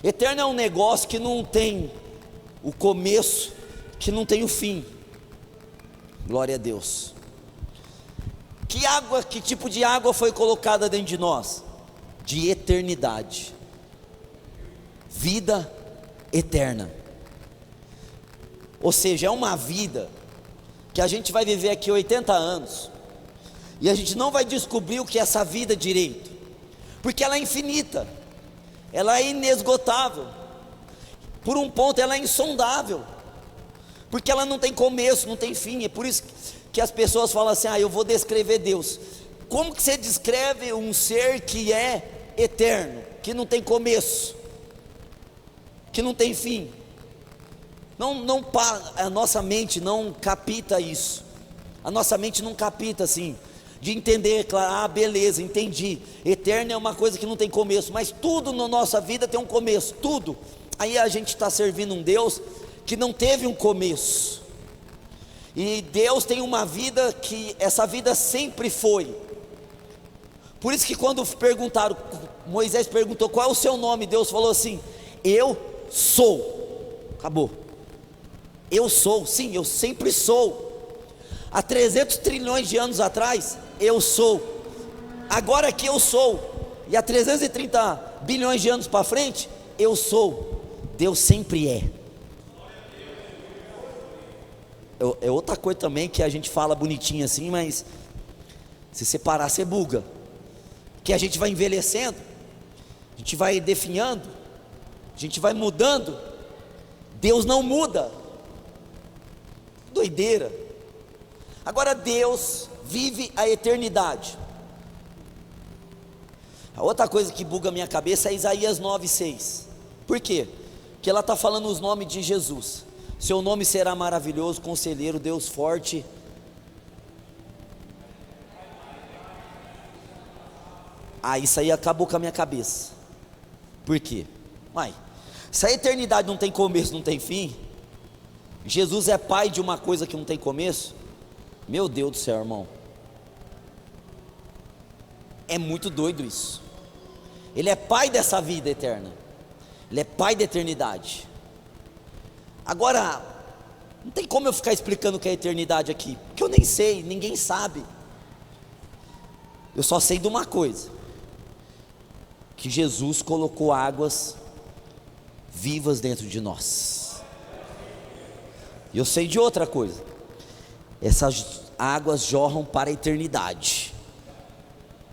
Eterno é um negócio que não tem o começo, que não tem o fim. Glória a Deus. Que tipo de água foi colocada dentro de nós? De eternidade. Vida eterna. Ou seja, é uma vida que a gente vai viver aqui 80 anos, e a gente não vai descobrir o que é essa vida direito, porque ela é infinita, ela é inesgotável, por um ponto ela é insondável, porque ela não tem começo, não tem fim. É por isso que as pessoas falam assim, eu vou descrever Deus. Como que você descreve um ser que é eterno, que não tem começo, que não tem fim? A nossa mente não capta isso. A nossa mente não capta assim, de entender, claro, beleza, entendi. Eterno é uma coisa que não tem começo, mas tudo na nossa vida tem um começo, tudo. Aí a gente está servindo um Deus que não teve um começo. E Deus tem uma vida que essa vida sempre foi. Por isso que quando perguntaram, Moisés perguntou qual é o seu nome, Deus falou assim: eu sou. Acabou. Eu sou, sim, eu sempre sou. Há 300 trilhões de anos atrás, eu sou. Agora que eu sou. E há 330 bilhões de anos para frente, eu sou. Deus sempre é. É outra coisa também que a gente fala bonitinho assim, mas se separar você buga. Que a gente vai envelhecendo, a gente vai definhando, a gente vai mudando. Deus não muda. Doideira. Agora Deus vive a eternidade. A outra coisa que buga a minha cabeça é Isaías 9:6. Por quê? Porque ela está falando os nomes de Jesus. Seu nome será maravilhoso, conselheiro, Deus forte. Isso aí acabou com a minha cabeça. Por quê? Se a eternidade não tem começo, não tem fim, Jesus é pai de uma coisa que não tem começo. Meu Deus do céu, irmão, é muito doido isso. Ele é pai dessa vida eterna, ele é pai da eternidade. Agora, não tem como eu ficar explicando o que é eternidade aqui, porque eu nem sei, ninguém sabe. Eu só sei de uma coisa: que Jesus colocou águas vivas dentro de nós. E eu sei de outra coisa: essas águas jorram para a eternidade.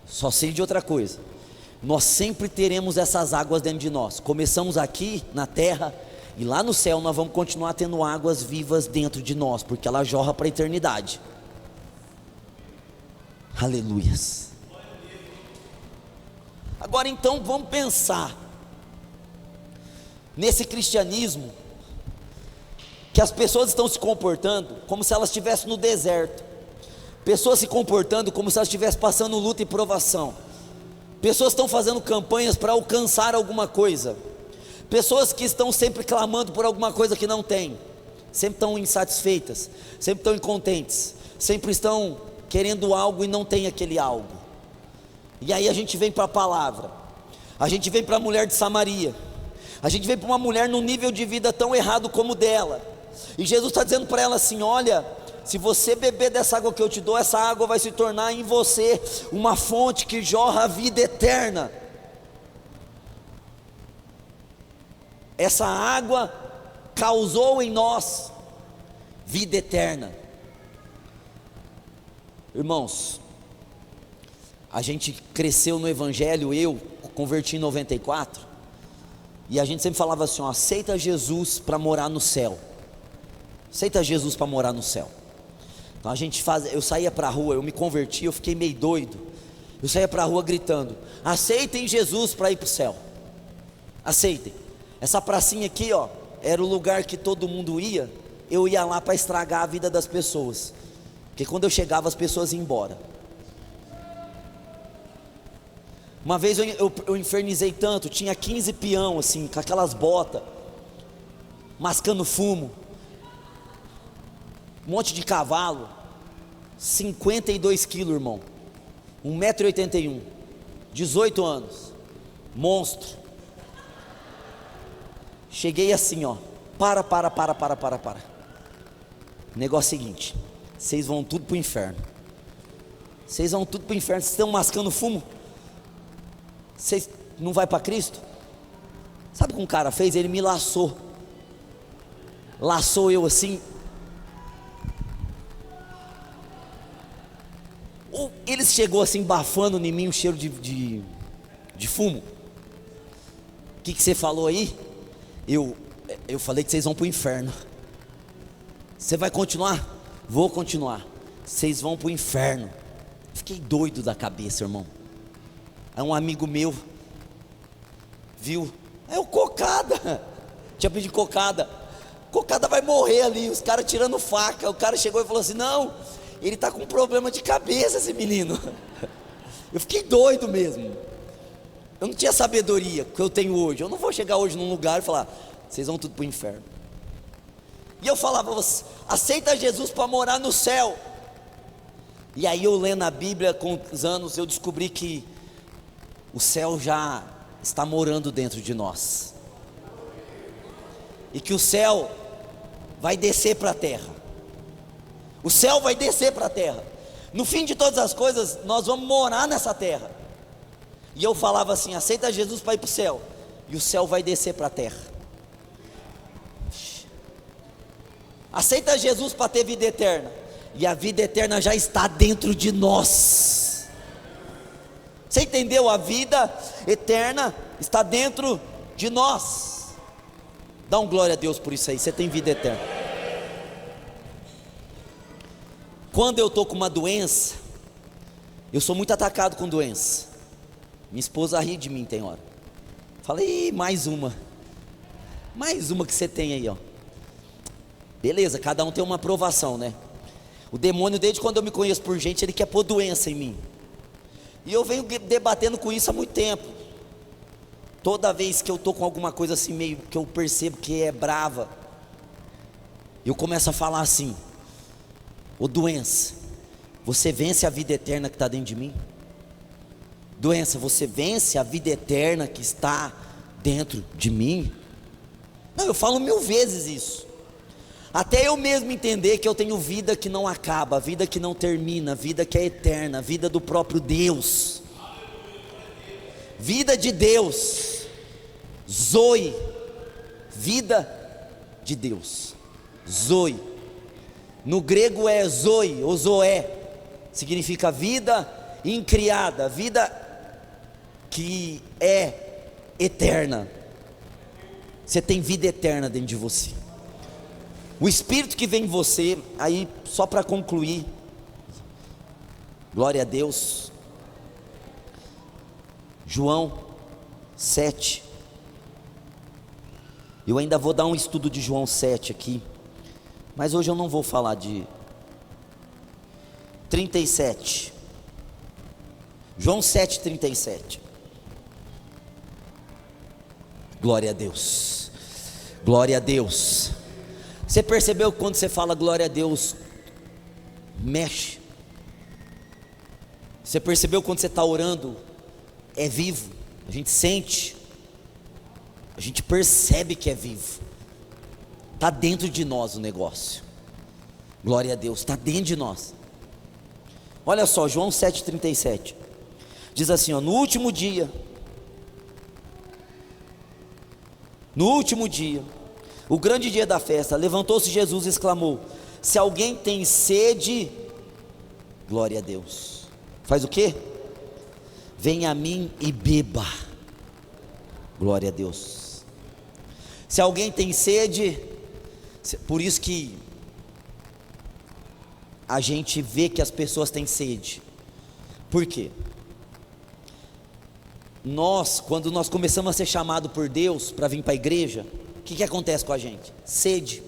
Só sei de outra coisa: nós sempre teremos essas águas dentro de nós. Começamos aqui na terra, e lá no céu nós vamos continuar tendo águas vivas dentro de nós, porque ela jorra para a eternidade. Aleluias. Agora então vamos pensar nesse cristianismo que as pessoas estão se comportando como se elas estivessem no deserto, pessoas se comportando como se elas estivessem passando luta e provação. Pessoas estão fazendo campanhas para alcançar alguma coisa. Pessoas que estão sempre clamando por alguma coisa que não tem. Sempre estão insatisfeitas, sempre estão incontentes, sempre estão querendo algo e não tem aquele algo. E aí a gente vem para a palavra. A gente vem para a mulher de Samaria. A gente vem para uma mulher num nível de vida tão errado como o dela. E Jesus está dizendo para ela assim: olha, se você beber dessa água que eu te dou, essa água vai se tornar em você uma fonte que jorra a vida eterna. Essa água causou em nós vida eterna. Irmãos, a gente cresceu no Evangelho, eu converti em 94, e a gente sempre falava assim: ó, aceita Jesus para morar no céu. Aceita Jesus para morar no céu. Então eu saía para a rua, eu me converti, eu fiquei meio doido. Eu saía para a rua gritando: aceitem Jesus para ir para o céu. Aceitem. Essa pracinha aqui, ó, era o lugar que todo mundo ia. Eu ia lá para estragar a vida das pessoas, porque quando eu chegava as pessoas iam embora. Uma vez eu infernizei tanto, tinha 15 peão assim, com aquelas botas, mascando fumo, um monte de cavalo, 52 quilos, irmão, 1,81 m, 18 anos, monstro. Cheguei assim, ó, para. O negócio é o seguinte: vocês vão tudo para o inferno. Vocês vão tudo para o inferno, vocês estão mascando fumo? Vocês não vai para Cristo? Sabe o que um cara fez? Ele me laçou eu assim. Ele chegou assim, bafando em mim o cheiro de fumo. O que você falou aí? Eu falei que vocês vão para o inferno. Você vai continuar? Vou continuar. Vocês vão para o inferno. Fiquei doido da cabeça, irmão. Aí um amigo meu viu, é o cocada. Tinha pedido cocada. Cocada vai morrer ali, os caras tirando faca. O cara chegou e falou assim: não, ele está com problema de cabeça, esse menino. Eu fiquei doido mesmo. Eu não tinha sabedoria que eu tenho hoje. Eu não vou chegar hoje num lugar e falar: vocês vão tudo para o inferno. E eu falava: você aceita Jesus para morar no céu. E aí eu lendo a Bíblia com os anos, eu descobri que o céu já está morando dentro de nós, e que o céu vai descer para a terra. O céu vai descer para a terra. No fim de todas as coisas, nós vamos morar nessa terra. E eu falava assim: aceita Jesus para ir para o céu, e o céu vai descer para a terra. Aceita Jesus para ter vida eterna, e a vida eterna já está dentro de nós. Você entendeu? A vida eterna está dentro de nós. Dá um glória a Deus por isso aí. Você tem vida eterna. Quando eu estou com uma doença, eu sou muito atacado com doença. Minha esposa ri de mim tem hora. Falei: mais uma que você tem aí, ó. Beleza, cada um tem uma aprovação, né? O demônio, desde quando eu me conheço por gente, ele quer pôr doença em mim. E eu venho debatendo com isso há muito tempo. Toda vez que eu estou com alguma coisa assim, meio que eu percebo que é brava, eu começo a falar assim: ô doença, você vence a vida eterna que está dentro de mim? Doença, você vence a vida eterna que está dentro de mim? Não, eu falo 1000 vezes isso, até eu mesmo entender que eu tenho vida que não acaba, vida que não termina, vida que é eterna, vida do próprio Deus, vida de Deus, Zoe, vida de Deus, Zoe, no grego é Zoe, ou Zoé, significa vida incriada, vida que é eterna. Você tem vida eterna dentro de você. O Espírito que vem em você, aí só para concluir, glória a Deus, João 7, eu ainda vou dar um estudo de João 7 aqui, mas hoje eu não vou falar de 37, João 7:37, Glória a Deus, glória a Deus. Você percebeu que quando você fala glória a Deus, mexe? Você percebeu quando você está orando, é vivo, a gente sente, a gente percebe que é vivo, está dentro de nós o negócio. Glória a Deus, está dentro de nós. Olha só, João 7,37 diz assim, ó, no último dia, o grande dia da festa, levantou-se Jesus e exclamou: se alguém tem sede, glória a Deus, faz o quê? Venha a mim e beba. Glória a Deus. Se alguém tem sede, por isso que a gente vê que as pessoas têm sede. Por quê? Quando nós começamos a ser chamados por Deus para vir para a igreja, o que acontece com a gente? Sede.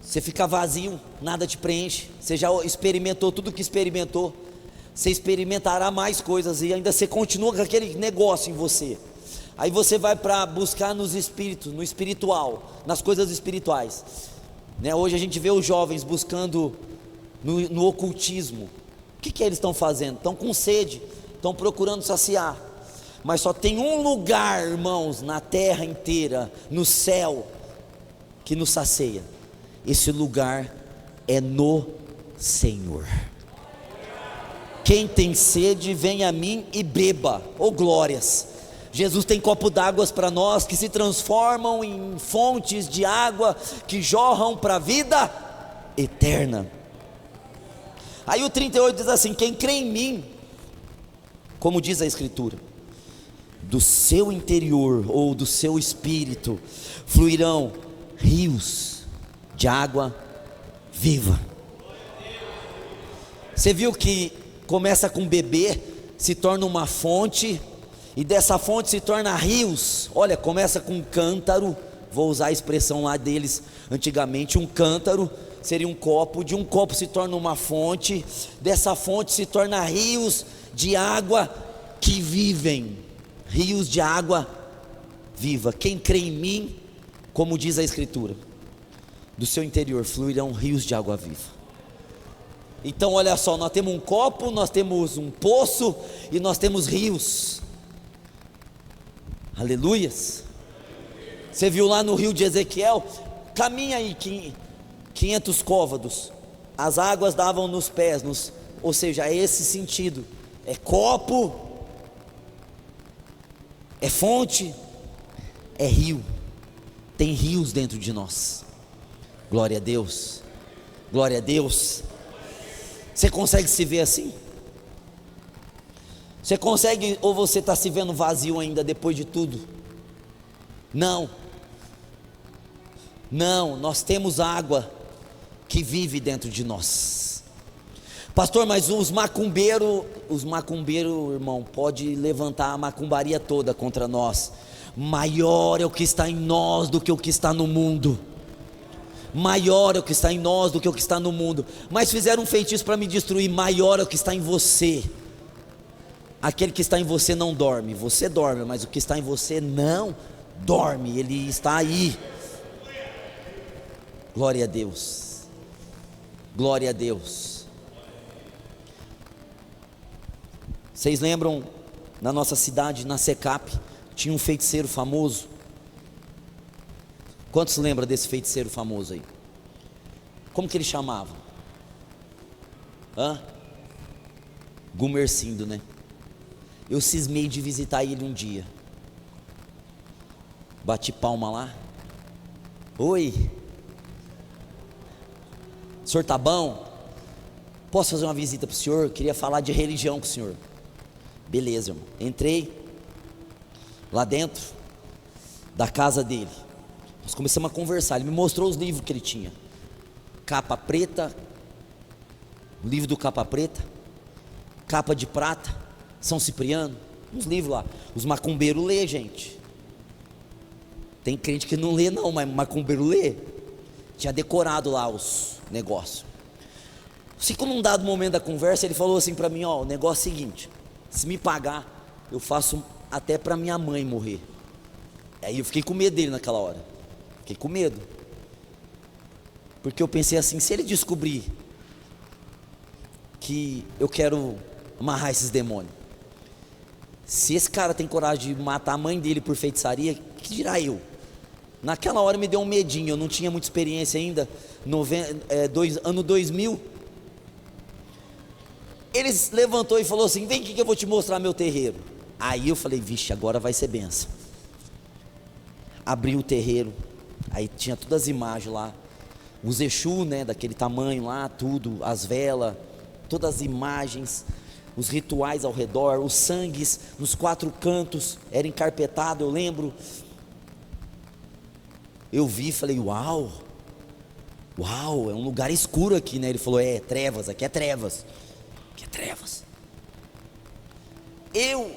Você fica vazio, nada te preenche. Você já experimentou tudo que experimentou, você experimentará mais coisas e ainda você continua com aquele negócio em você. Aí você vai para buscar nos espíritos, no espiritual, nas coisas espirituais, né? Hoje a gente vê os jovens buscando no ocultismo. O que eles estão fazendo? Estão com sede, estão procurando saciar. Mas só tem um lugar, irmãos, na terra inteira, no céu, que nos sacia. Esse lugar é no Senhor. Quem tem sede, vem a mim e beba. Oh glórias! Jesus tem copo d'água para nós que se transformam em fontes de água que jorram para a vida eterna. Aí o 38 diz assim: quem crê em mim, como diz a Escritura, do seu interior ou do seu espírito fluirão rios de água viva. Você viu que começa com bebê, se torna uma fonte, e dessa fonte se torna rios. Olha, começa com um cântaro, vou usar a expressão lá deles antigamente, um cântaro seria um copo, de um copo se torna uma fonte, dessa fonte se torna rios de água que vivem, rios de água viva. Quem crê em mim, como diz a Escritura, do seu interior fluirão rios de água viva. Então olha só, nós temos um copo, nós temos um poço e nós temos rios. Aleluias. Você viu lá no rio de Ezequiel? Caminha aí 500 côvados, as águas davam nos pés, ou seja, é esse sentido, é copo, é fonte, é rio, tem rios dentro de nós. Glória a Deus, glória a Deus. Você consegue se ver assim? Você consegue, ou você está se vendo vazio ainda depois de tudo? Não, nós temos água que vive dentro de nós. Pastor, mas os macumbeiros, irmão, pode levantar a macumbaria toda contra nós. Maior é o que está em nós do que o que está no mundo. Maior é o que está em nós do que o que está no mundo. Mas fizeram um feitiço para me destruir. Maior é o que está em você. Aquele que está em você não dorme. Você dorme, mas o que está em você não dorme. Ele está aí. Glória a Deus. Glória a Deus. Vocês lembram, na nossa cidade, na Secap, tinha um feiticeiro famoso? Quantos lembram desse feiticeiro famoso aí? Como que ele chamava? Gumercindo, né? Eu cismei de visitar ele um dia. Bati palma lá. Oi, o senhor tá bom? Posso fazer uma visita para o senhor? Queria falar de religião com o senhor. Beleza, irmão. Entrei lá dentro da casa dele. Nós começamos a conversar. Ele me mostrou os livros que ele tinha. Capa preta, o livro do capa preta, capa de prata, São Cipriano, uns livros lá. Os macumbeiros lê, gente. Tem crente que não lê não, mas macumbeiro lê. Tinha decorado lá os negócios. Assim, como num dado momento da conversa, ele falou assim para mim: ó, o negócio é o seguinte, se me pagar, eu faço até para minha mãe morrer. Aí eu fiquei com medo dele naquela hora. Fiquei com medo. Porque eu pensei assim, se ele descobrir que eu quero amarrar esses demônios, se esse cara tem coragem de matar a mãe dele por feitiçaria, que dirá eu? Naquela hora me deu um medinho, eu não tinha muita experiência ainda, ano 2000. Ele levantou e falou assim, vem aqui que eu vou te mostrar meu terreiro. Aí eu falei, vixe, agora vai ser benção. Abri o terreiro, aí tinha todas as imagens lá, os Exu, né, daquele tamanho lá, tudo, as velas, todas as imagens, os rituais ao redor, os sangues nos 4 cantos, era encarpetado, eu lembro. Eu vi e falei, uau, é um lugar escuro aqui, né? Ele falou, trevas, aqui é trevas, aqui é trevas. Eu,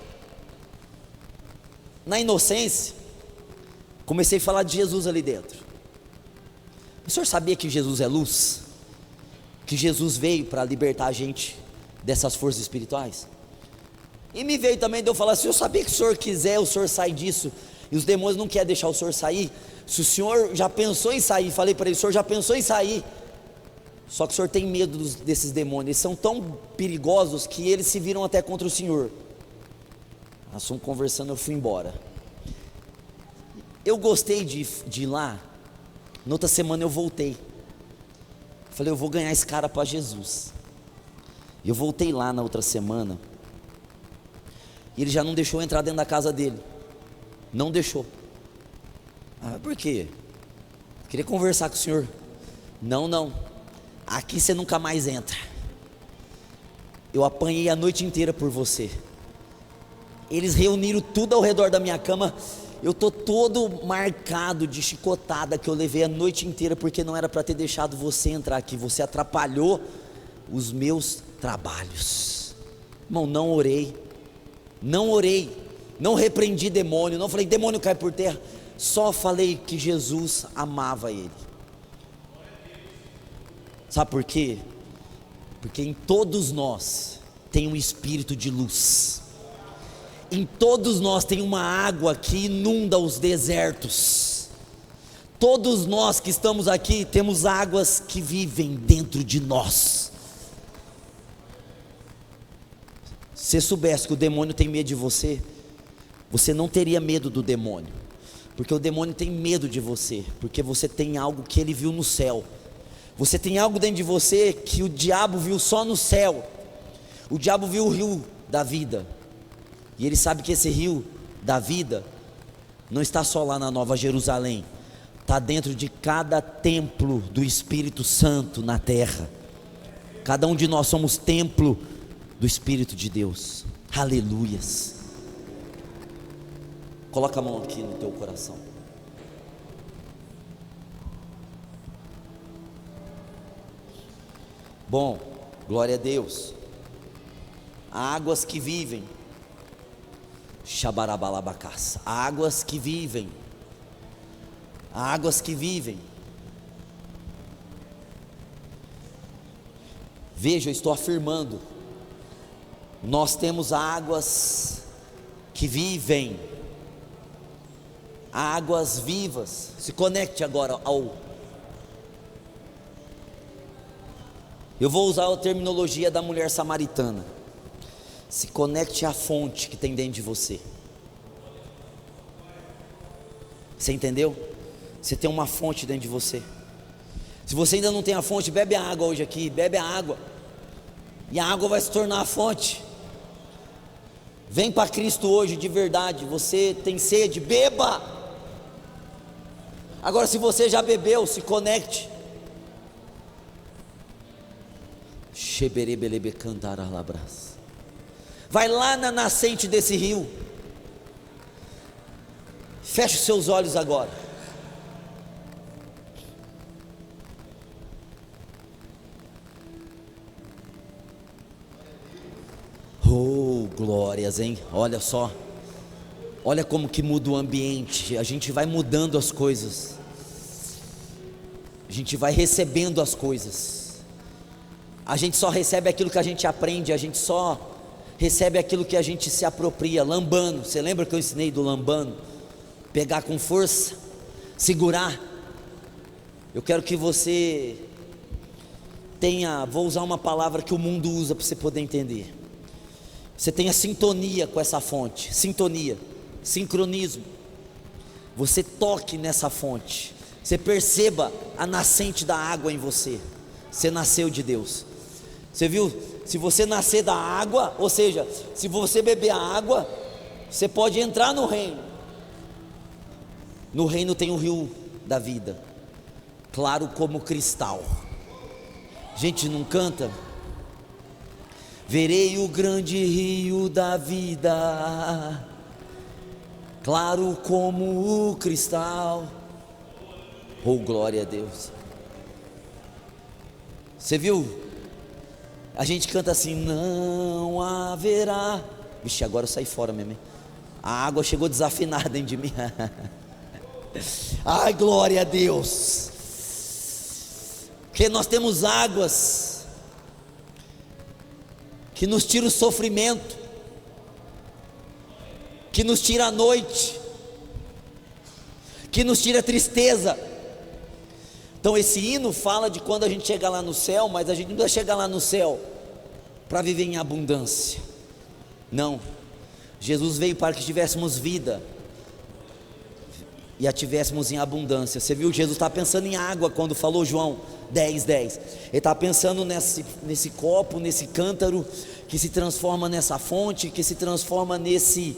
na inocência, comecei a falar de Jesus ali dentro. O senhor sabia que Jesus é luz? Que Jesus veio para libertar a gente dessas forças espirituais? E me veio também de eu falar assim, eu sabia que o senhor quiser, o senhor sai disso, e os demônios não querem deixar o senhor sair. Se o senhor já pensou em sair, falei para ele, o senhor já pensou em sair, só que o senhor tem medo desses demônios, eles são tão perigosos que eles se viram até contra o senhor. Nós fomos conversando, eu fui embora. Eu gostei de ir lá. Na outra semana eu voltei. Falei, eu vou ganhar esse cara para Jesus. E eu voltei lá na outra semana. E ele já não deixou eu entrar dentro da casa dele. Não deixou. Por quê? Queria conversar com o senhor. Não. Aqui você nunca mais entra. Eu apanhei a noite inteira por você. Eles reuniram tudo ao redor da minha cama. Eu estou todo marcado de chicotada que eu levei a noite inteira, porque não era para ter deixado você entrar aqui. Você atrapalhou os meus trabalhos. Irmão, não orei, não repreendi demônio, não falei demônio cai por terra, só falei que Jesus amava ele. Sabe por quê? Porque em todos nós tem um espírito de luz. Em todos nós tem uma água que inunda os desertos. Todos nós que estamos aqui temos águas que vivem dentro de nós. Se você soubesse que o demônio tem medo de você, você não teria medo do demônio, porque o demônio tem medo de você, porque você tem algo que ele viu no céu. Você tem algo dentro de você que o diabo viu só no céu. O diabo viu o rio da vida. E ele sabe que esse rio da vida não está só lá na Nova Jerusalém, está dentro de cada templo do Espírito Santo na terra. Cada um de nós somos templo do Espírito de Deus. Aleluias. Coloca a mão aqui no teu coração. Bom, glória a Deus. Águas que vivem. Xabarabalabacás. Águas que vivem. Águas que vivem. Veja, eu estou afirmando. Nós temos águas que vivem. Águas vivas. Se conecte agora ao. Eu vou usar a terminologia da mulher samaritana. Se conecte à fonte que tem dentro de você. Você entendeu? Você tem uma fonte dentro de você. Se você ainda não tem a fonte, bebe a água hoje aqui, bebe a água. E a água vai se tornar a fonte. Vem para Cristo hoje de verdade. Você tem sede, beba. Agora se você já bebeu, se conecte. Vai lá na nascente desse rio. Feche os seus olhos agora. Oh, glórias, hein? Olha só. Olha como que muda o ambiente. A gente vai mudando as coisas. A gente vai recebendo as coisas. A gente só recebe aquilo que a gente aprende. A gente só recebe aquilo que a gente se apropria. Lambano, você lembra que eu ensinei do lambano? pegar com força, segurar. Eu quero que você tenha, vou usar uma palavra que o mundo usa para você poder entender. Você tenha sintonia com essa fonte, sintonia, sincronismo. Você toque nessa fonte, você perceba a nascente da água em você. Você nasceu de Deus. Você viu? Se você nascer da água, ou seja, se você beber a água, você pode entrar no reino. No reino tem o rio da vida, claro como cristal. Gente, não canta? Verei o grande rio da vida, claro como o cristal. Oh, glória a Deus. Você viu? A gente canta assim: não haverá. Vixe, agora eu saí fora mesmo, hein? A água chegou desafinada dentro de mim. Ai, glória a Deus. Porque nós temos águas que nos tira o sofrimento, que nos tira a noite, que nos tira a tristeza. Então esse hino fala de quando a gente chegar lá no céu, mas a gente não vai chegar lá no céu para viver em abundância. Não, Jesus veio para que tivéssemos vida e a tivéssemos em abundância. Você viu, Jesus está pensando em água quando falou João 10:10. Ele está pensando nesse copo, nesse cântaro que se transforma nessa fonte, que se transforma nesses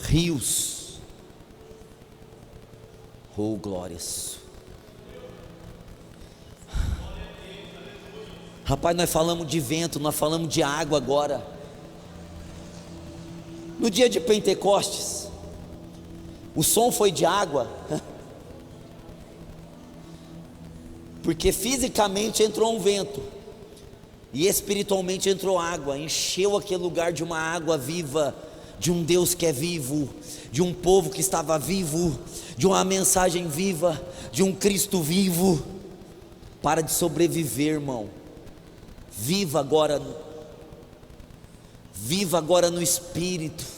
rios. Oh, glórias. Rapaz, nós falamos de vento, nós falamos de água agora. No dia de Pentecostes, o som foi de água, porque fisicamente entrou um vento, e espiritualmente entrou água, encheu aquele lugar de uma água viva, de um Deus que é vivo, de um povo que estava vivo, de uma mensagem viva, de um Cristo vivo. Para de sobreviver, irmão. Viva agora no Espírito.